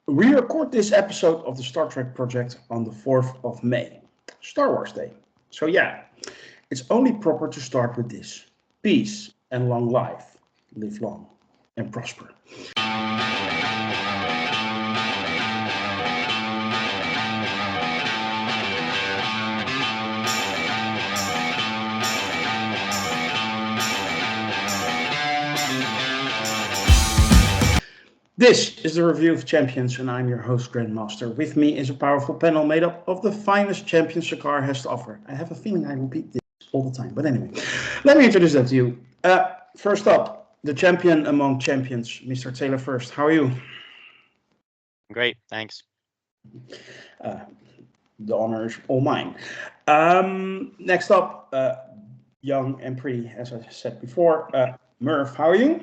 We record this episode of the Star Trek project on the 4th of May, Star Wars Day. So, yeah, it's only proper to start with this: peace and long life. Live long and prosper. This is the Review of Champions, and I'm your host, Grandmaster. With me is a powerful panel made up of the finest champions Sakaar has to offer. I have a feeling I repeat this all the time, but anyway, let me introduce that to you. First up, the champion among champions, Mr. Taylor first. How are you? Great, thanks. Uh, the honor is all mine. Next up, young and pretty, as I said before, Merv. How are you?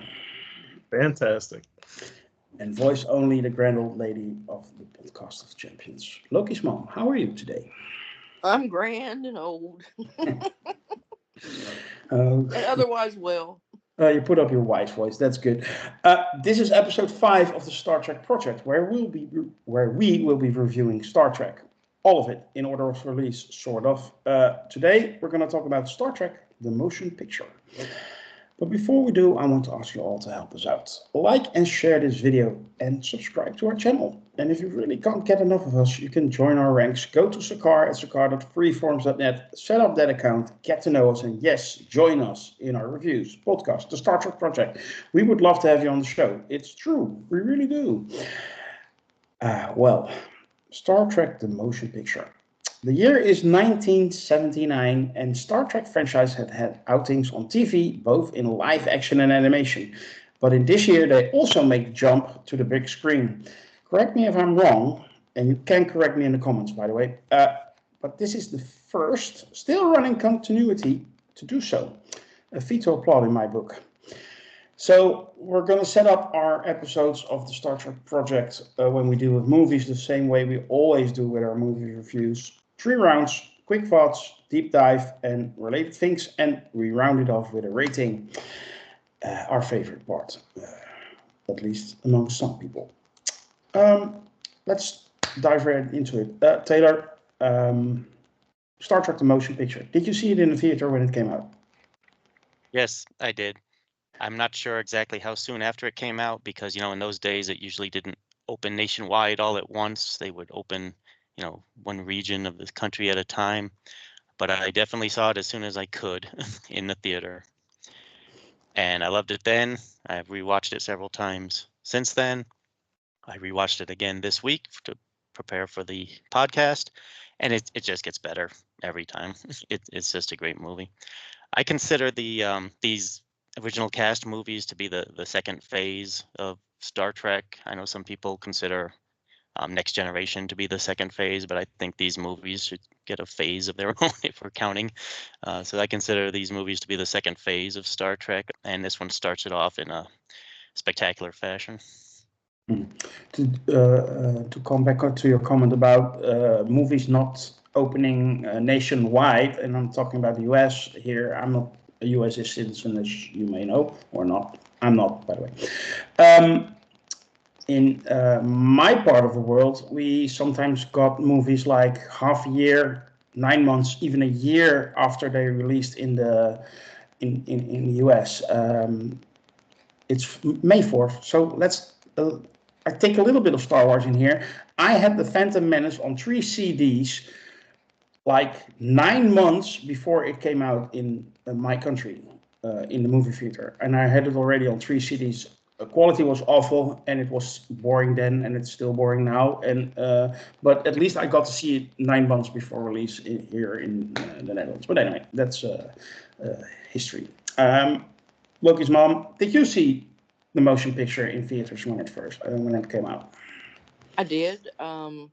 Fantastic. And voice only, the grand old lady of the podcast of champions, Lokismom. How are you today? I'm grand and old, Uh, and otherwise well. you put up your wise voice. That's good. This is episode 5 of the Star Trek project, where we will be reviewing Star Trek, all of it in order of release, sort of. Today we're going to talk about Star Trek: The Motion Picture. But before we do, I want to ask you all to help us out. Like and share this video and subscribe to our channel. And if you really can't get enough of us, you can join our ranks. Go to Sakaar at sakaar.freeforums.net, set up that account, get to know us, and yes, join us in our reviews, podcast, the Star Trek project. We would love to have you on the show. It's true, we really do. Well, Star Trek: The Motion Picture. The year is 1979, and Star Trek franchise had outings on TV, both in live action and animation. But in this year, they also make the jump to the big screen. Correct me if I'm wrong, and you can correct me in the comments, by the way. But this is the first still running continuity to do so. A feat to applaud in my book. So we're going to set up our episodes of the Star Trek project when we do with movies the same way we always do with our movie reviews. 3 rounds, quick thoughts, deep dive, and related things, and we round it off with a rating. Our favorite part, at least among some people. Let's dive right into it. Taylor, Star Trek: The Motion Picture. Did you see it in the theater when it came out? Yes, I did. I'm not sure exactly how soon after it came out because, in those days it usually didn't open nationwide all at once. They would open, one region of the country at a time. But I definitely saw it as soon as I could in the theater. And I loved it then. I've rewatched it several times since then. I rewatched it again this week to prepare for the podcast, and it just gets better every time. It's just a great movie. I consider these original cast movies to be the second phase of Star Trek. I know some people consider Next Generation to be the second phase, but I think these movies should get a phase of their own if we're counting. So I consider these movies to be the second phase of Star Trek, and this one starts it off in a spectacular fashion. To come back to your comment about movies not opening nationwide, and I'm talking about the US here. I'm not a US citizen, as you may know, or not. I'm not, by the way. In my part of the world, we sometimes got movies like half a year, 9 months, even a year after they released in the US. It's May 4th, so let's. I take a little bit of Star Wars in here. I had the Phantom Menace on 3 CDs, like 9 months before it came out in my country, in the movie theater, and I had it already on 3 CDs. The quality was awful, and it was boring then, and it's still boring now. And but at least I got to see it 9 months before release here in the Netherlands. But anyway, that's history. Lokismom, did you see the motion picture in theaters when it came out? I did. I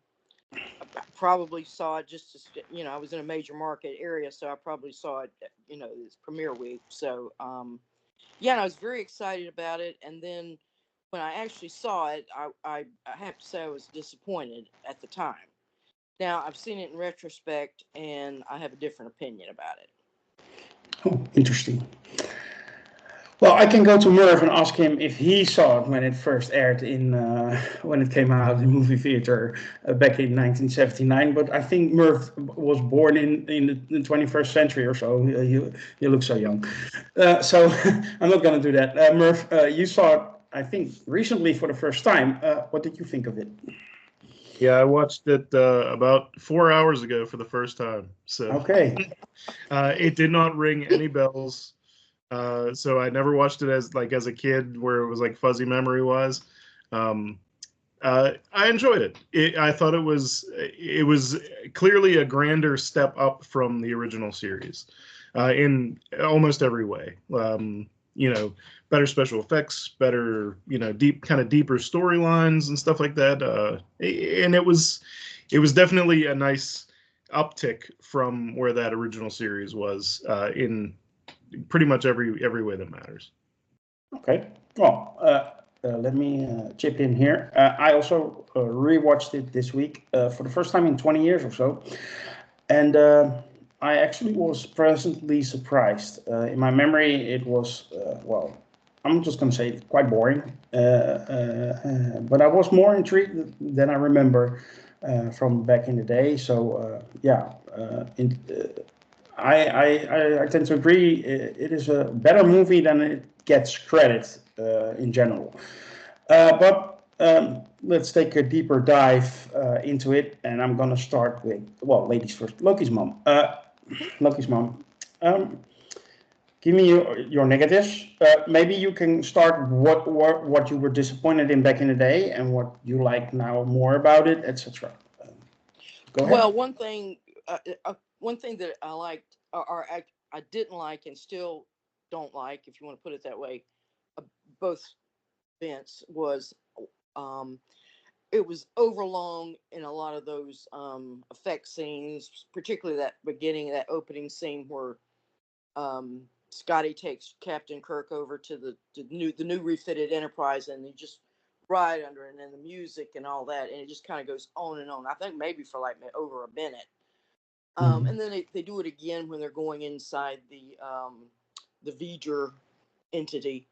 probably saw it just as I was in a major market area, so I probably saw it. Its premiere week. So yeah, and I was very excited about it. And then when I actually saw it, I have to say I was disappointed at the time. Now I've seen it in retrospect, and I have a different opinion about it. Oh, interesting. Well, I can go to Merv and ask him if he saw it when it first aired when it came out in movie theater back in 1979. But I think Merv was born in the 21st century or so. You look so young. So I'm not going to do that. Merv, you saw it, I think, recently for the first time. What did you think of it? Yeah, I watched it about 4 hours ago for the first time. So Okay. it did not ring any bells. So I never watched it as a kid where it was like fuzzy memory wise. Um, I enjoyed it. I thought it was clearly a grander step up from the original series in almost every way. You know, better special effects, better deeper storylines and stuff like that. And it was definitely a nice uptick from where that original series was in pretty much every way that matters. Okay. Well, let me chip in here. I also rewatched it this week for the first time in 20 years or so. And I actually was pleasantly surprised. In my memory, it was, well, I'm just going to say quite boring. But I was more intrigued than I remember from back in the day. So, yeah, I tend to agree. It is a better movie than it gets credit in general. But let's take a deeper dive into it, and I'm gonna start with, well, ladies first. Lokismom. Lokismom. Um, Give me your negatives. Maybe you can start what you were disappointed in back in the day and what you like now more about it, etc. Go ahead. Well, one thing that I liked, or I didn't like, and still don't like, if you want to put it that way, uh, both events was um, it was overlong in a lot of those effect scenes, particularly that beginning, that opening scene where Scotty takes Captain Kirk over to the new refitted Enterprise, and he just ride under it, and then the music and all that, and it just kind of goes on and on. I think maybe for like over a minute. Mhm. And then they do it again when they're going inside the V'ger entity,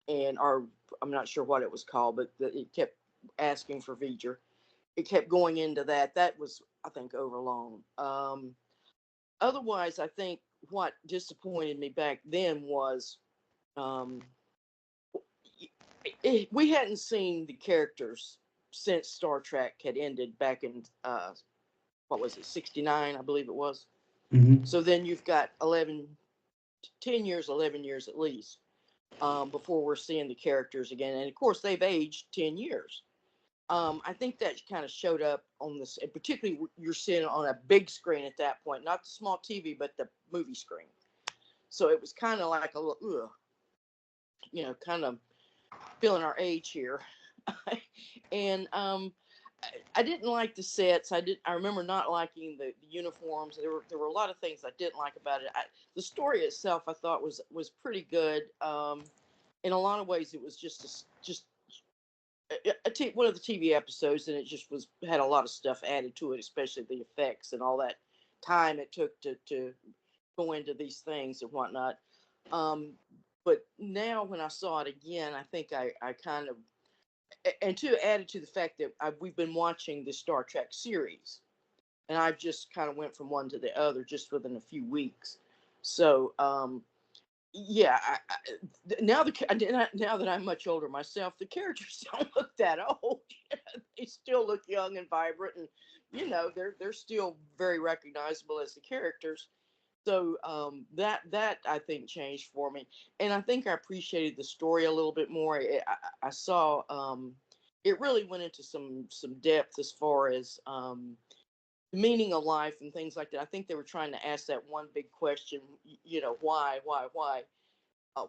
and or I'm not sure what it was called, but it kept asking for V'ger. It kept going into that. That was, I think, overlong. Otherwise, I think what disappointed me back then was um, we hadn't seen the characters since Star Trek had ended back in what was it, 69, I believe it was. Mhm. So then you've got 10 years, 11 years at least before we're seeing the characters again. And of course, they've aged 10 years. I think that kind of showed up on this, and particularly you're seeing it on a big screen at that point, not the small TV, but the movie screen. So it was kind of like a little, ugh, kind of feeling our age here. And I didn't like the sets. I remember not liking the uniforms. There were a lot of things I didn't like about it. The story itself I thought was pretty good. In a lot of ways, it was just one of the TV episodes, and it just had a lot of stuff added to it, especially the effects and all that time it took to go into these things and whatnot. Um, but now when I saw it again, I think I kind of, and to added to the fact that we've been watching the Star Trek series, and I've just kind of went from one to the other just within a few weeks. So yeah, now that I'm much older myself, the characters don't look that old. They still look young and vibrant, and they're still very recognizable as the characters. So that I think changed for me, and I think I appreciated the story a little bit more. I saw it really went into some depth as far as the meaning of life and things like that. I think they were trying to ask that one big question,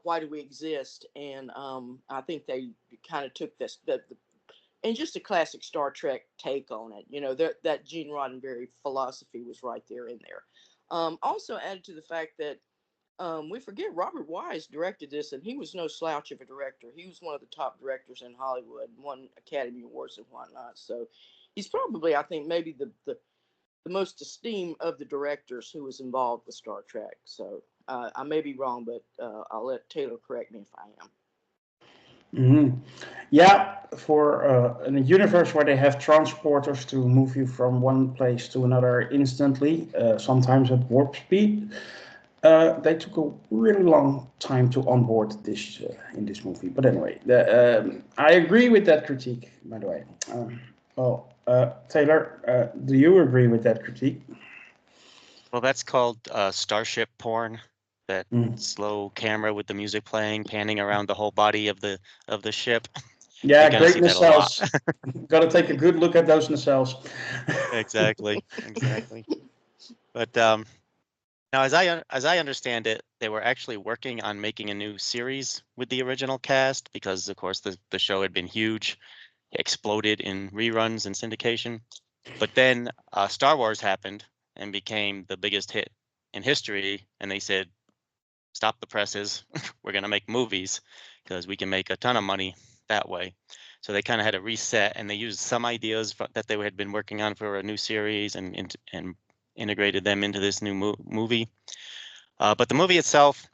why do we exist? And I think they kind of took and just a classic Star Trek take on it. That Gene Roddenberry philosophy was right there in there. Also added to the fact that we forget Robert Wise directed this, and he was no slouch of a director. He was one of the top directors in Hollywood, won Academy Awards and whatnot. So he's probably, I think, maybe the most esteemed of the directors who was involved with Star Trek. So I may be wrong, but I'll let Taylor correct me if I am. Yeah, for in a universe where they have transporters to move you from one place to another instantly, sometimes at warp speed, they took a really long time to onboard this in this movie. But anyway, I agree with that critique, by the way. Taylor, do you agree with that critique? Well, that's called starship porn. That Mm. slow camera with the music playing, panning around the whole body of the ship. You're Yeah, gonna great see that a lot. nacelles. Got to take a good look at those nacelles. Exactly, exactly. But now, as I understand it, they were actually working on making a new series with the original cast because, of course, the show had been huge, exploded in reruns and syndication. But then Star Wars happened and became the biggest hit in history, and they said, "Stop the presses. We're going to make movies because we can make a ton of money that way." So they kind of had a reset, and they used some ideas that they had been working on for a new series and integrated them into this new movie. But the movie itself,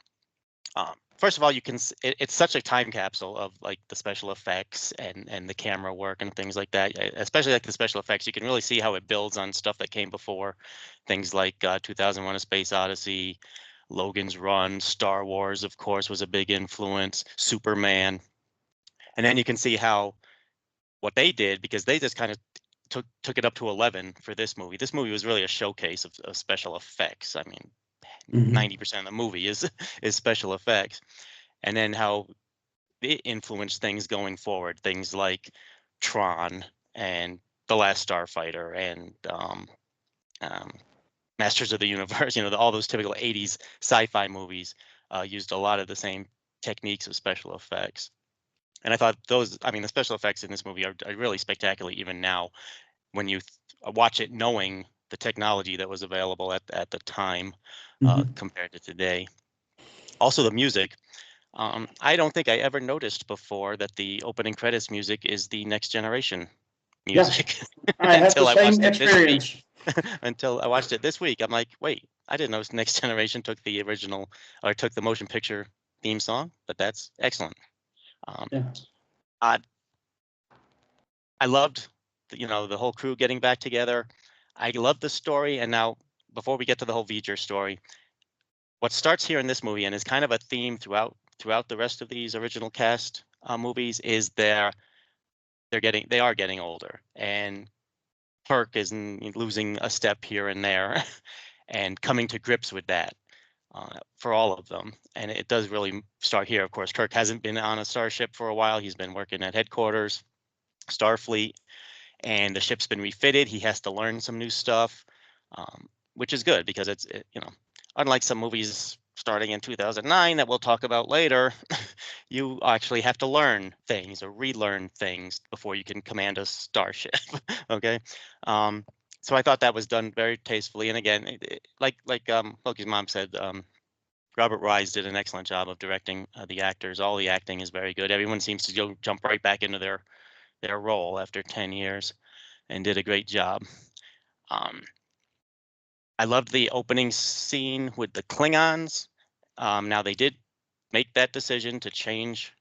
first of all, it's such a time capsule of like the special effects and the camera work and things like that. Especially like the special effects, you can really see how it builds on stuff that came before, things like 2001: A Space Odyssey, Logan's Run, Star Wars, of course, was a big influence, Superman, and then you can see how what they did, because they just kind of took it up to 11 for this movie. This movie was really a showcase of special effects. I mean, 90% of the movie is is special effects, and then how it influenced things going forward. Things like Tron and The Last Starfighter and um, Masters of the Universe. You know, all those typical '80s sci-fi movies used a lot of the same techniques of special effects. And I thought those, I mean, the special effects in this movie are really spectacular even now when you watch it knowing the technology that was available at the time compared to today. Also, the music. I don't think I ever noticed before that the opening credits music is the Next Generation Yeah, music I had the until I same watched it this week. experience. Until I watched it this week, I'm like, wait, I didn't know Next Generation took the original or took the motion picture theme song, but that's excellent. Um, Yeah. I I loved, the whole crew getting back together. I loved the story, and now before we get to the whole V'ger story, what starts here in this movie and is kind of a theme throughout the rest of these original cast movies is they are getting older, and Kirk is losing a step here and there, and coming to grips with that for all of them. And it does really start here. Of course, Kirk hasn't been on a starship for a while. He's been working at headquarters, Starfleet, and the ship's been refitted. He has to learn some new stuff, which is good because unlike some movies starting in 2009 that we'll talk about later, you actually have to learn things or relearn things before you can command a starship. Okay. So I thought that was done very tastefully. And again, like Loki's mom said, Robert Wise did an excellent job of directing the actors. All the acting is very good. Everyone seems to jump right back into their role after 10 years and did a great job. Um, I loved the opening scene with the Klingons. Now they did make that decision to change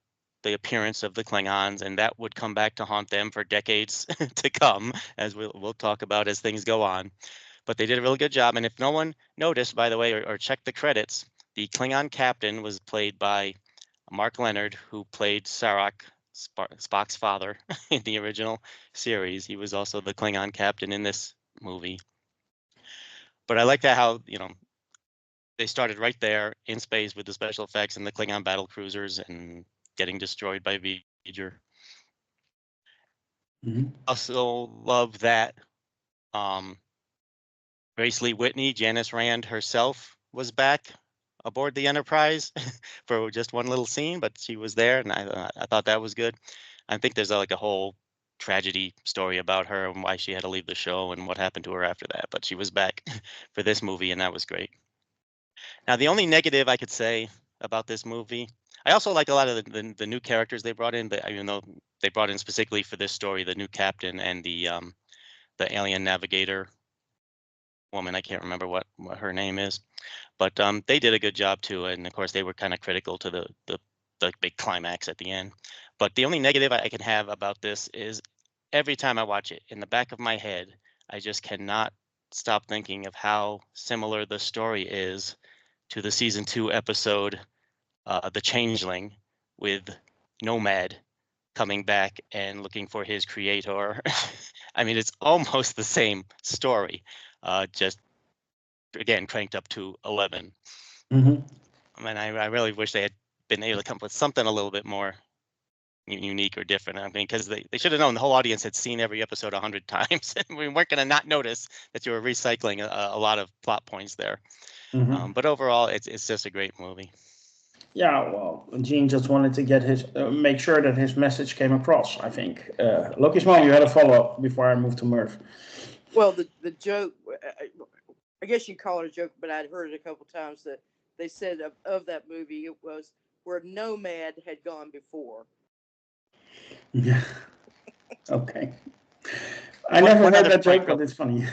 the appearance of the Klingons, and that would come back to haunt them for decades to come, as we'll talk about as things go on. But they did a really good job. And if no one noticed, by the way, or checked the credits, the Klingon captain was played by Mark Leonard, who played Sarek, Spock's father, in the original series. He was also the Klingon captain in this movie. But I like that how they started right there in space with the special effects and the Klingon battle cruisers and getting destroyed by V'ger. Also love that Grace Lee Whitney, Janice Rand herself, was back aboard the Enterprise for just one little scene, but she was there, and I thought that was good. I think there's like a whole tragedy story about her and why she had to leave the show and what happened to her after that, but she was back for this movie, and that was great. Now, the only negative I could say about this movie, I also like a lot of the new characters they brought in, but even though they brought in specifically for this story, the new captain and the alien navigator woman. I can't remember what her name is, but they did a good job too. And of course, they were kind of critical to the big climax at the end. But the only negative I can have about this is every time I watch it, in the back of my head, I just cannot stop thinking of how similar the story is to the season 2 episode, The Changeling, with Nomad coming back and looking for his creator. I mean, it's almost the same story, just again cranked up to 11. Mm-hmm. I mean, I really wish they had been able to come up with something a little bit more unique or different. I mean, because they should have known the whole audience had seen every episode 100 times. We weren't going to not notice that you were recycling a lot of plot points there. Mm-hmm. But overall, it's just a great movie. Yeah, well, Gene just wanted to get his make sure that his message came across, I think. Lokismom, you had a follow-up before I moved to Merv. Well, the joke, I guess you call it a joke, but I'd heard it a couple times that they said of that movie, it was where Nomad had gone before. Yeah. Okay. I never One heard other that point joke, real- but it's funny.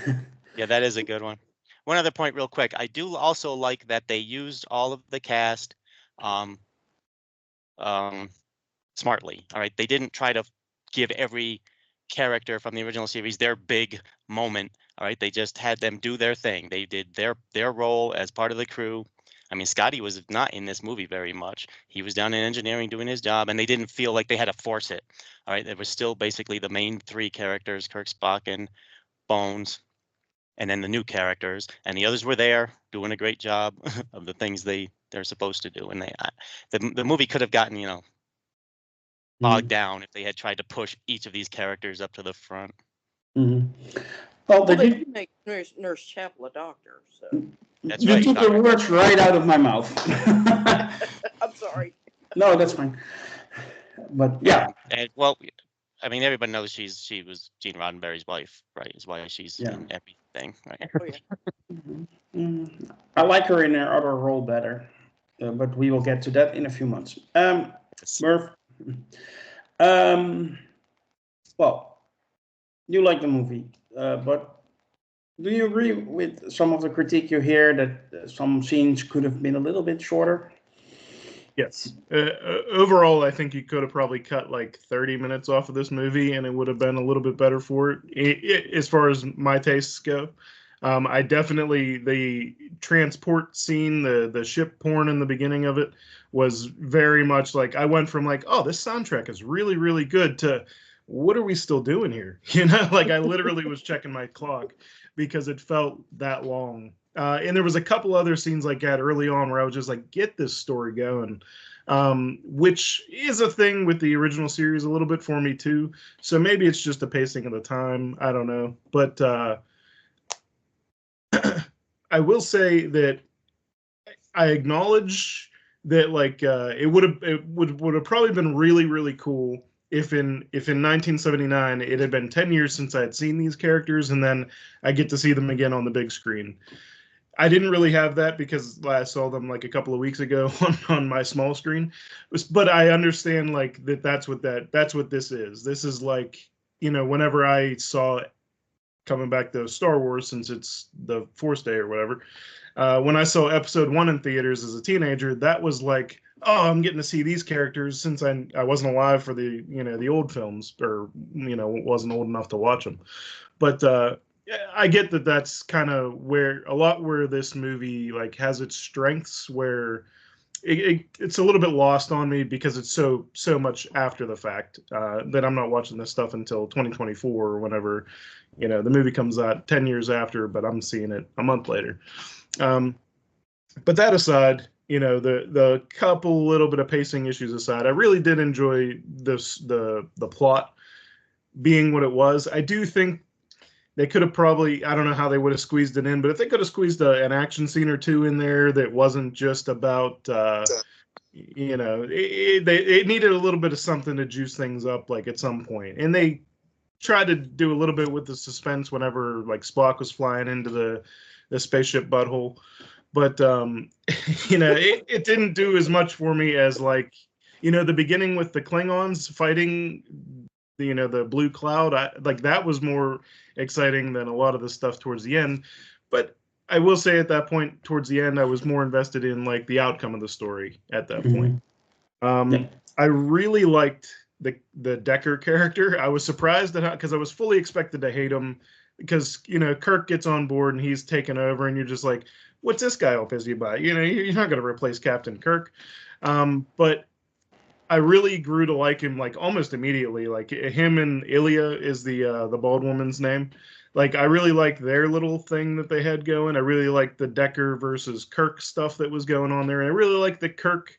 Yeah, that is a good one. One other point real quick. I do also like that they used all of the cast um, smartly. All right. They didn't try to give every character from the original series their big moment. All right. They just had them do their thing. They did their role as part of the crew. I mean, Scotty was not in this movie very much. He was down in engineering doing his job, and they didn't feel like they had to force it. All right. It was still basically the main 3 characters, Kirk, Spock, and Bones, and then the new characters, and the others were there doing a great job of the things they're supposed to do. And the movie could have gotten, bogged down if they had tried to push each of these characters up to the front. Mm-hmm. Well, Well, they you, did make Nurse Chapel a doctor, so. That's you right, took the Dr. words right out of my mouth. I'm sorry. No, that's fine. But yeah. And well, I mean, everybody knows she was Gene Roddenberry's wife, right? Is why she's Yeah. in everything, right? Oh, yeah. Mm, I like her in her other role better, but we will get to that in a few months. Merv, well, you like the movie, but do you agree with some of the critique you hear that some scenes could have been a little bit shorter? Yes. Overall, I think you could have probably cut like 30 minutes off of this movie, and it would have been a little bit better for it as far as my tastes go. I definitely, the transport scene, the ship porn in the beginning of it was very much like, I went from like, oh, this soundtrack is really, really good, to what are we still doing here? Like I literally was checking my clock because it felt that long. And there was a couple other scenes like that early on where I was just like, get this story going, which is a thing with the original series a little bit for me too. So maybe it's just the pacing of the time. I don't know. But I will say that I acknowledge that like it would have probably been really, really cool if in 1979 it had been 10 years since I had seen these characters, and then I get to see them again on the big screen. I didn't really have that because I saw them like a couple of weeks ago on my small screen. But I understand like that's what this is. This is like, whenever I saw it, coming back to Star Wars, since it's the Force Day or whatever, when I saw Episode 1 in theaters as a teenager, that was like, oh, I'm getting to see these characters since I wasn't alive for the old films, or wasn't old enough to watch them. But I get that that's kind of where this movie like has its strengths, where it's a little bit lost on me because it's so much after the fact, that I'm not watching this stuff until 2024 or whenever the movie comes out 10 years after, but I'm seeing it a month later. But that aside, the couple little bit of pacing issues aside, I really did enjoy the plot being what it was. I do think they could have probably, I don't know how they would have squeezed it in, but if they could have squeezed an action scene or two in there that wasn't just about, it needed a little bit of something to juice things up, like at some point. And they tried to do a little bit with the suspense whenever like Spock was flying into the spaceship butthole. But, it didn't do as much for me as like, the beginning with the Klingons fighting the blue cloud. Like that was more exciting than a lot of the stuff towards the end. But I will say at that point, towards the end, I was more invested in like the outcome of the story at that point. Yeah. I really liked the Decker character. I was surprised that because I was fully expected to hate him because Kirk gets on board and he's taken over, and you're just like, what's this guy all busy about? You're not going to replace Captain Kirk. But I really grew to like him like almost immediately. Like him and Ilya is the bald woman's name. Like I really liked their little thing that they had going. I really liked the Decker versus Kirk stuff that was going on there, and I really liked that Kirk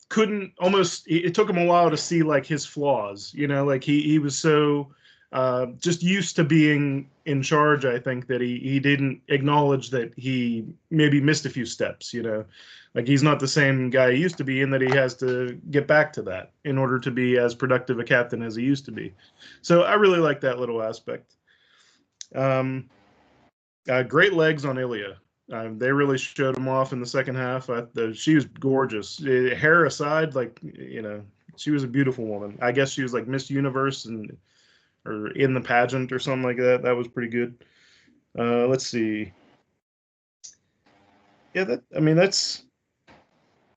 couldn't almost. It took him a while to see like his flaws. Like he was so just used to being in charge. I think that he didn't acknowledge that he maybe missed a few steps. Like he's not the same guy he used to be, in that he has to get back to that in order to be as productive a captain as he used to be. So I really like that little aspect. Great legs on Ilya. They really showed him off in the second half. She was gorgeous. Hair aside, like she was a beautiful woman. I guess she was like Miss Universe or in the pageant or something like that. That was pretty good. Let's see. Yeah, that's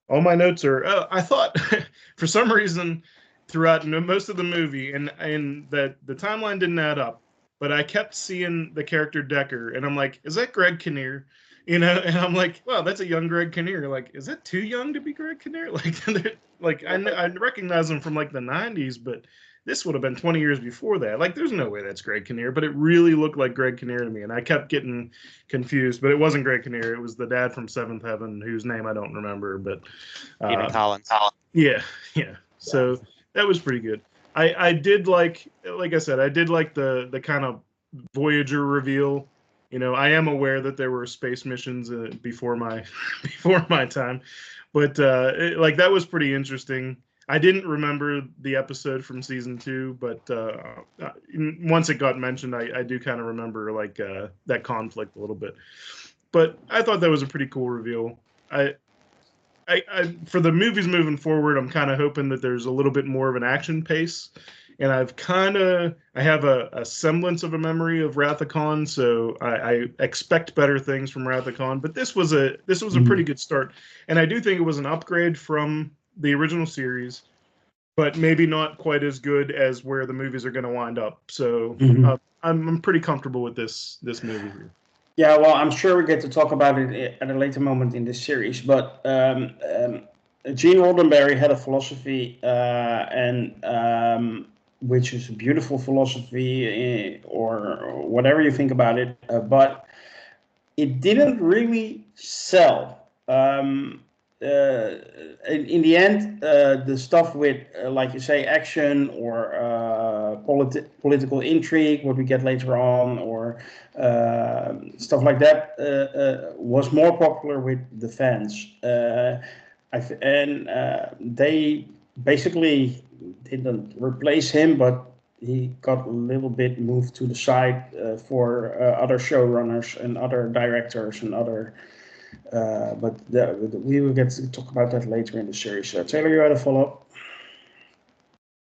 all my notes are. I thought for some reason throughout most of the movie, and that the timeline didn't add up, but I kept seeing the character Decker, and I'm like, is that Greg Kinnear? And I'm like, wow, that's a young Greg Kinnear. Like, is that too young to be Greg Kinnear? Like I recognize him from like the '90s, but this would have been 20 years before that. Like, there's no way that's Greg Kinnear, but it really looked like Greg Kinnear to me, and I kept getting confused. But it wasn't Greg Kinnear; it was the dad from Seventh Heaven, whose name I don't remember. But Stephen Collins. yeah. So that was pretty good. I did like I said, I did like the kind of Voyager reveal. I am aware that there were space missions before my time, but like that was pretty interesting. I didn't remember the episode from season 2, but once it got mentioned, I do kind of remember like that conflict a little bit. But I thought that was a pretty cool reveal. I for the movies moving forward, I'm kind of hoping that there's a little bit more of an action pace. And I have a semblance of a memory of Wrath of Khan, so I expect better things from Wrath of Khan. But this was a pretty good start, and I do think it was an upgrade from the original series, but maybe not quite as good as where the movies are going to wind up. So I'm pretty comfortable with this movie here. Yeah, well, I'm sure we get to talk about it at a later moment in this series, but Gene Roddenberry had a philosophy, which is a beautiful philosophy, or whatever you think about it, but it didn't really sell. In the end, the stuff with, like you say, action or political intrigue, what we get later on, or stuff like that, was more popular with the fans. They basically didn't replace him, but he got a little bit moved to the side for other showrunners and other directors and other. But we will get to talk about that later in the series. Taylor, you had a follow-up?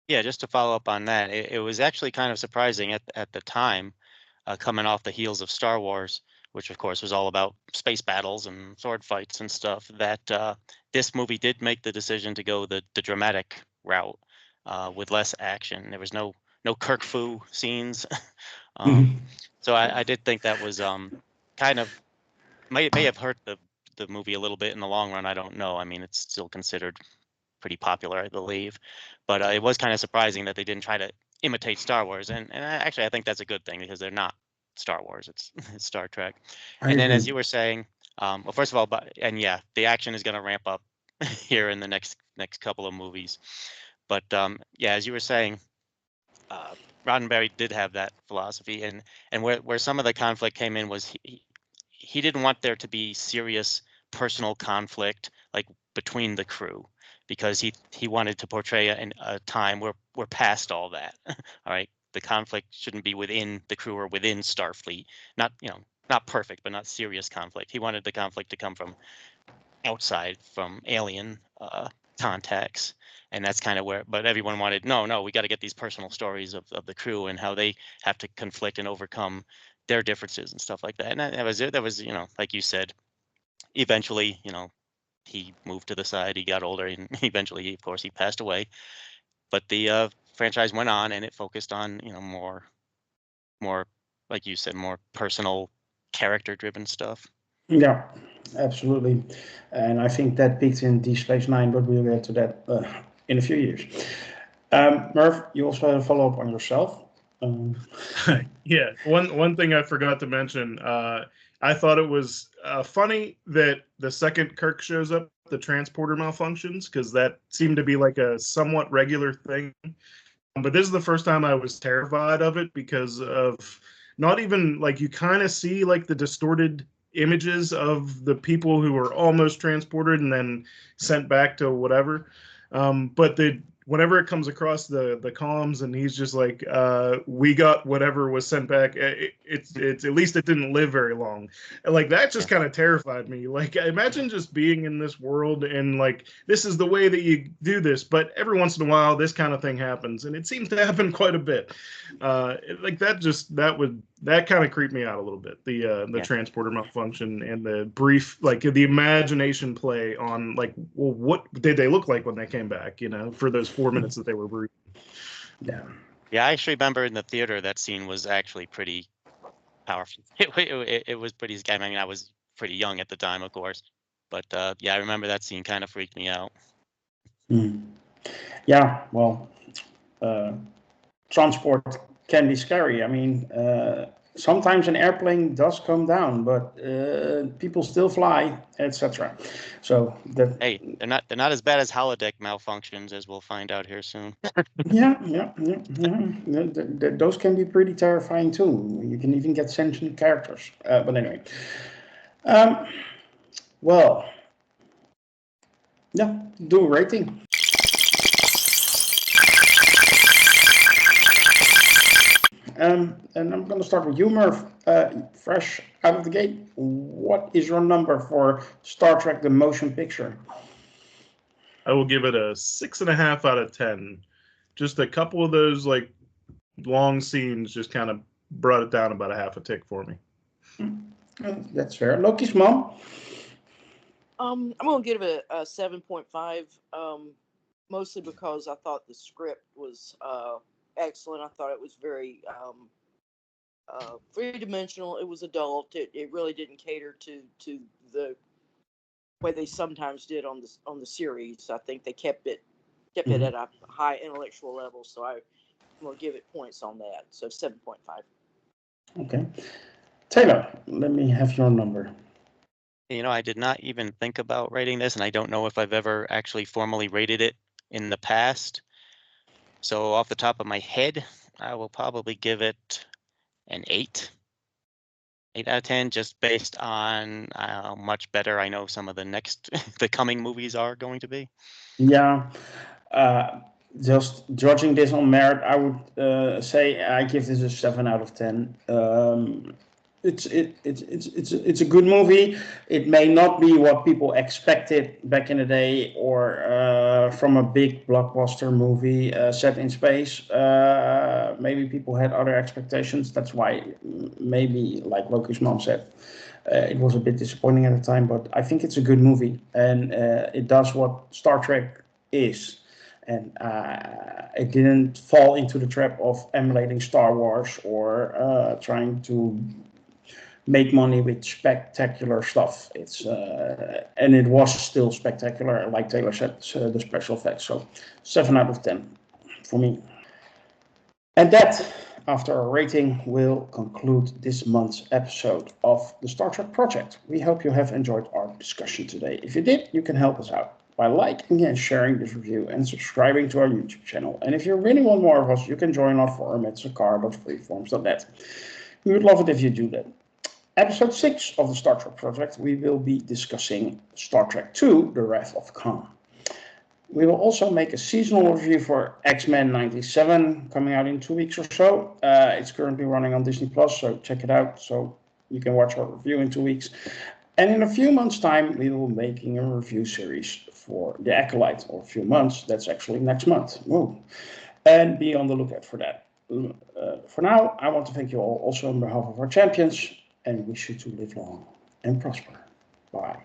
Yeah, just to follow up on that, it was actually kind of surprising at the time, coming off the heels of Star Wars, which of course was all about space battles and sword fights and stuff, that this movie did make the decision to go the dramatic route with less action. There was no Kirk Fu scenes. So I did think that was kind of may have hurt the movie a little bit in the long run. I don't know. I mean, it's still considered pretty popular, I believe, but it was kind of surprising that they didn't try to imitate Star Wars. And actually, I think that's a good thing, because they're not Star Wars. It's Star Trek. And then, as you were saying, well, first of all, yeah, the action is going to ramp up here in the next couple of movies. But yeah, as you were saying, Roddenberry did have that philosophy, and where some of the conflict came in was he didn't want there to be serious personal conflict like between the crew, because he wanted to portray a time where we're past all that. All right, the conflict shouldn't be within the crew or within Starfleet. Not not perfect, but not serious conflict. He wanted the conflict to come from outside, from alien contacts, and that's kind of where. But everyone wanted, no, we got to get these personal stories of the crew and how they have to conflict and overcome their differences and stuff like that. And that was it. That was, like you said, eventually, he moved to the side, he got older, and eventually, of course, he passed away. But the franchise went on, and it focused on, more, like you said, more personal, character-driven stuff. Yeah, absolutely. And I think that peaked in Deep Space Nine, but we'll get to that in a few years. Merv, you also had a follow-up on yourself. Yeah, one thing I forgot to mention. I thought it was funny that the second Kirk shows up, the transporter malfunctions, because that seemed to be like a somewhat regular thing. But this is the first time I was terrified of it because of not even like you kind of see like the distorted images of the people who were almost transported and then sent back to whatever. But whenever it comes across the comms and he's just like, we got whatever was sent back. It's at least it didn't live very long. And like that just kind of terrified me. Like imagine just being in this world and like this is the way that you do this, but every once in a while this kind of thing happens, and it seems to happen quite a bit. Like that kind of creeped me out a little bit. The transporter malfunction and the brief like the imagination play on like, well, what did they look like when they came back? For those 4 minutes that they were breathing. Yeah, I actually remember in the theater that scene was actually pretty powerful. It was pretty scary. I mean, I was pretty young at the time, of course, but yeah, I remember that scene kind of freaked me out. Yeah, well, transport can be scary. I mean, sometimes an airplane does come down, but people still fly, etc. So that. Hey, they're not as bad as holodeck malfunctions, as we'll find out here soon. Yeah. Those can be pretty terrifying too. You can even get sentient characters. But anyway, well, yeah, do a rating. And I'm going to start with you, Merv. Fresh out of the gate, what is your number for Star Trek: The Motion Picture? I will give it a 6.5 out of 10. Just a couple of those like long scenes just kind of brought it down about a half a tick for me. That's fair. Lokismom? I'm gonna give it a 7.5. Mostly because I thought the script was excellent. I thought it was very three-dimensional. It was adult. It really didn't cater to the way they sometimes did on the series. I think they kept it at a high intellectual level. So I'm gonna give it points on that. So 7.5. Okay. Taylor, let me have your number. I did not even think about rating this, and I don't know if I've ever actually formally rated it in the past. So off the top of my head, I will probably give it an 8. 8 out of 10, just based on how much better I know some of the coming movies are going to be. Yeah. Just judging this on merit, I would say I give this a 7 out of 10. It's a good movie. It may not be what people expected back in the day, or from a big blockbuster movie set in space. Maybe people had other expectations. That's why maybe, like Lokismom said, it was a bit disappointing at the time. But I think it's a good movie, and it does what Star Trek is. And it didn't fall into the trap of emulating Star Wars or trying to make money with spectacular stuff. And it was still spectacular, like Taylor said, the special effects. So 7 out of 10 for me. And that, after our rating, will conclude this month's episode of the Star Trek Project. We hope you have enjoyed our discussion today. If you did, you can help us out by liking and sharing this review and subscribing to our YouTube channel. And if you really want more of us, you can join our forum at sakaar.freeforms.net. We would love it if you do that. Episode 6 of the Star Trek Project, we will be discussing Star Trek II, The Wrath of Khan. We will also make a seasonal review for X-Men 97, coming out in 2 weeks or so. It's currently running on Disney+, so check it out so you can watch our review in 2 weeks. And in a few months' time, we will be making a review series for The Acolyte, or a few months. That's actually next month. Whoa. And be on the lookout for that. For now, I want to thank you all also on behalf of our champions, and wish you to live long and prosper. Bye.